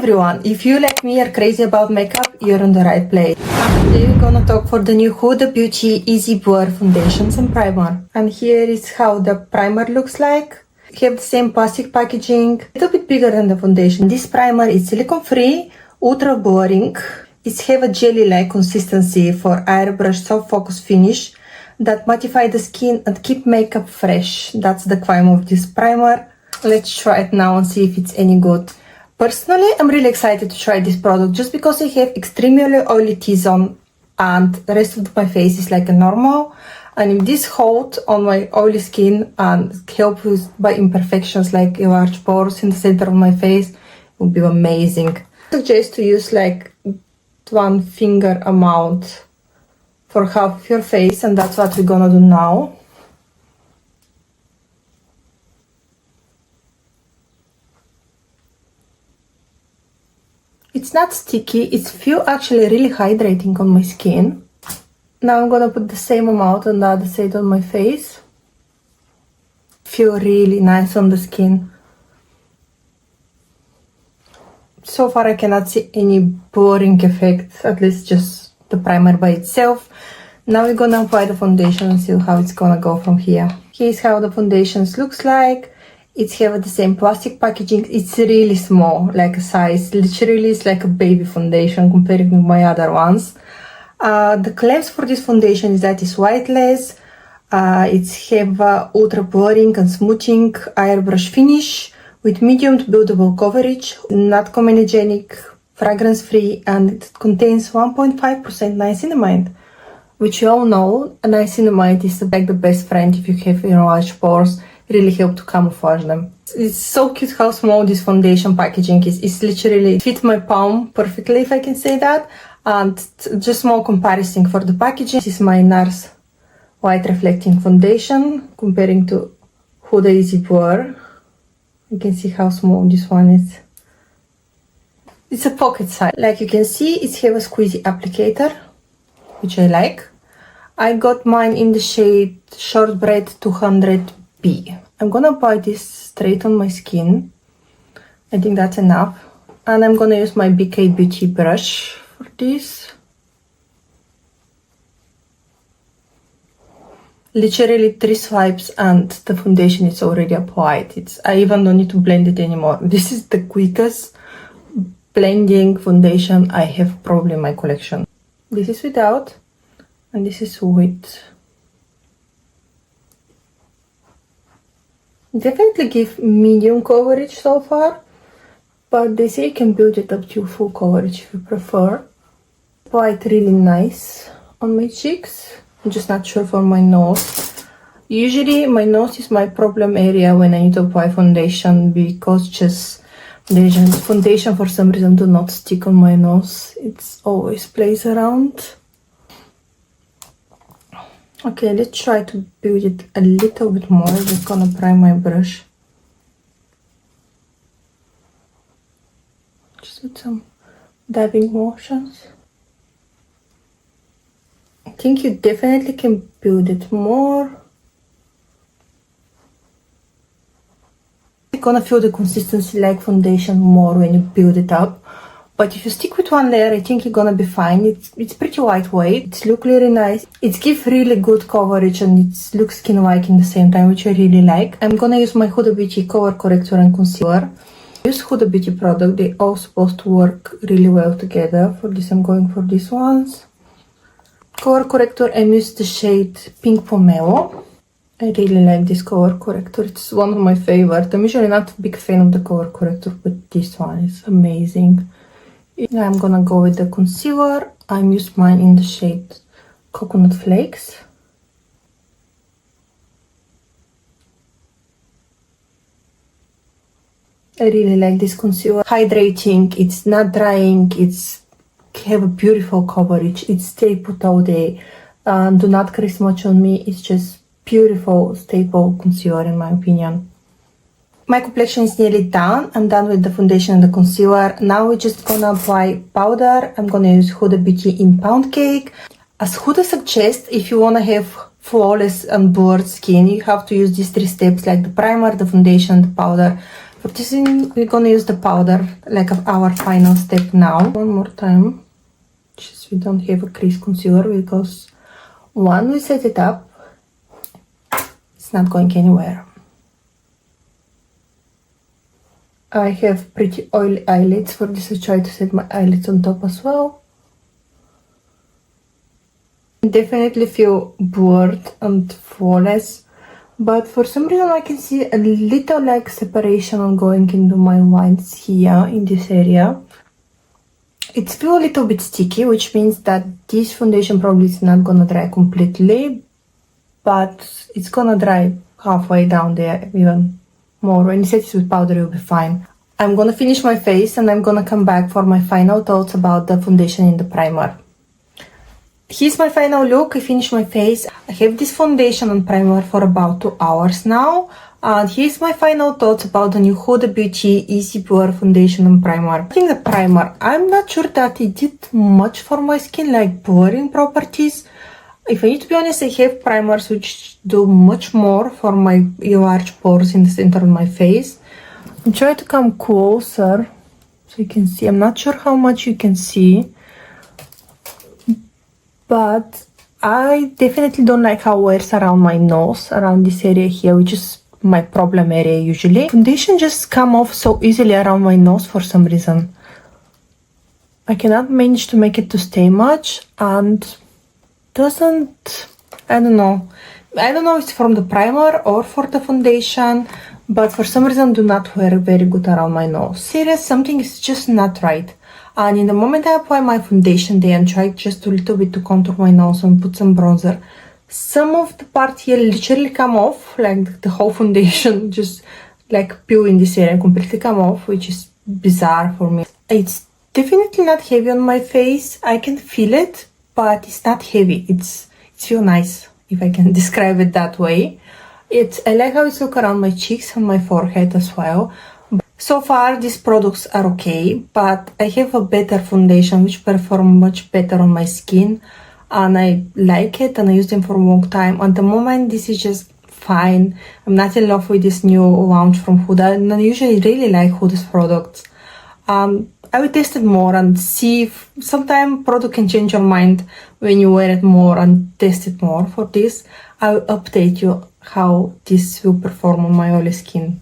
everyone, if you like me are crazy about makeup, you're in the right place. Today we're gonna talk for the new Huda Beauty Easy Blur Foundations and Primer. And here is how the primer looks like. You have the same plastic packaging, a little bit bigger than the foundation. This primer is silicone free, ultra blurring. It have a jelly-like consistency for airbrush soft focus finish that mattify the skin and keep makeup fresh. That's the claim of this primer. Let's try it now and see if it's any good. Personally, I'm really excited to try this product just because I have extremely oily T-zone and the rest of my face is like a normal. And if this hold on my oily skin and help with by imperfections like large pores in the center of my face, it would be amazing. I suggest to use like 1 finger amount for half of your face, and that's what we're gonna do now. It's not sticky, it's feel actually really hydrating on my skin. Now I'm gonna put the same amount on the other side on my face. Feel really nice on the skin. So far I cannot see any blurring effect, at least just the primer by itself. Now we're gonna apply the foundation and see how it's gonna go from here. Here's how the foundations looks like. It's have the same plastic packaging. It's really small, like a size. Literally, it's like a baby foundation compared with my other ones. The claims for this foundation is that it's whiteless. It's have ultra blurring and smoothing airbrush finish with medium to buildable coverage, not comedogenic, fragrance free, and it contains 1.5% niacinamide, which you all know. Niacinamide is like the best friend if you have large pores. Really help to camouflage them. It's so cute how small this foundation packaging is. It's literally fit my palm perfectly, if I can say that. And just small comparison for the packaging. This is my NARS white reflecting foundation comparing to Huda Easy Blur. You can see how small this one is. It's a pocket size. Like you can see, it have a squeezy applicator, which I like. I got mine in the shade Shortbread 200B. I'm gonna apply this straight on my skin. I think that's enough. And I'm gonna use my BK Beauty brush for this. Literally 3 swipes and the foundation is already applied. I even don't need to blend it anymore. This is the quickest blending foundation I have probably in my collection. This is without and this is with. Definitely give medium coverage so far, but they say you can build it up to full coverage if you prefer. Quite really nice on my cheeks. I'm just not sure for my nose. Usually my nose is my problem area when I need to apply foundation because just the foundation for some reason do not stick on my nose. It's always plays around. Okay, let's try to build it a little bit more. I'm just gonna prime my brush. Just with some dabbing motions. I think you definitely can build it more. You're gonna feel the consistency like foundation more when you build it up. But if you stick with one layer, I think you're gonna be fine. It's pretty lightweight. It looks really nice. It gives really good coverage and it looks skin-like in the same time, which I really like. I'm gonna use my Huda Beauty Color Corrector and Concealer. Use Huda Beauty product. They all supposed to work really well together. For this, I'm going for these ones. Color Corrector, I use the shade Pink Pomelo. I really like this color corrector. It's one of my favorite. I'm usually not a big fan of the color corrector, but this one is amazing. Now I'm gonna go with the concealer. I'm using mine in the shade Coconut Flakes. I really like this concealer. Hydrating, it's not drying, it's have a beautiful coverage. It stay put all day. Do not crease much on me. It's just beautiful staple concealer in my opinion. My complexion is nearly done. I'm done with the foundation and the concealer. Now we're just gonna apply powder. I'm gonna use Huda Beauty in Pound Cake. As Huda suggests, if you wanna have flawless and blurred skin, you have to use these 3 steps like the primer, the foundation, the powder. For this, we're gonna use the powder, like our final step now. One more time, just we don't have a crease concealer because when we set it up, it's not going anywhere. I have pretty oily eyelids. For this I try to set my eyelids on top as well. Definitely feel blurred and flawless, but for some reason I can see a little like separation going into my lines here in this area. It's still a little bit sticky, which means that this foundation probably is not gonna dry completely, but it's gonna dry halfway down there, even more. When you set it with powder, you'll be fine. I'm gonna finish my face and I'm gonna come back for my final thoughts about the foundation and the primer. Here's my final look. I finished my face. I have this foundation and primer for about 2 hours now. And here's my final thoughts about the new Huda Beauty Easy Blur Foundation and Primer. I think the primer, I'm not sure that it did much for my skin, like blurring properties. If I need to be honest, I have primers which do much more for my large pores in the center of my face. I'm trying to come closer so you can see. I'm not sure how much you can see, but I definitely don't like how it wears around my nose, around this area here, which is my problem area usually. Foundation just come off so easily around my nose for some reason. I cannot manage to make it to stay much, and doesn't, I don't know if it's from the primer or for the foundation, but for some reason do not wear very good around my nose. Serious, something is just not right. And in the moment I apply my foundation there and try just a little bit to contour my nose and put some bronzer, some of the part here literally come off, like the whole foundation just like peel in this area and completely come off, which is bizarre for me. It's definitely not heavy on my face. I can feel it, but it's not heavy. It's feel nice, if I can describe it that way. I like how it's look around my cheeks and my forehead as well. So far these products are okay, but I have a better foundation which perform much better on my skin, and I like it and I use them for a long time. At the moment this is just fine. I'm not in love with this new launch from Huda, and I usually really like Huda's products. I will test it more and see if sometimes product can change your mind when you wear it more and test it more. For this I will update you how this will perform on my oily skin.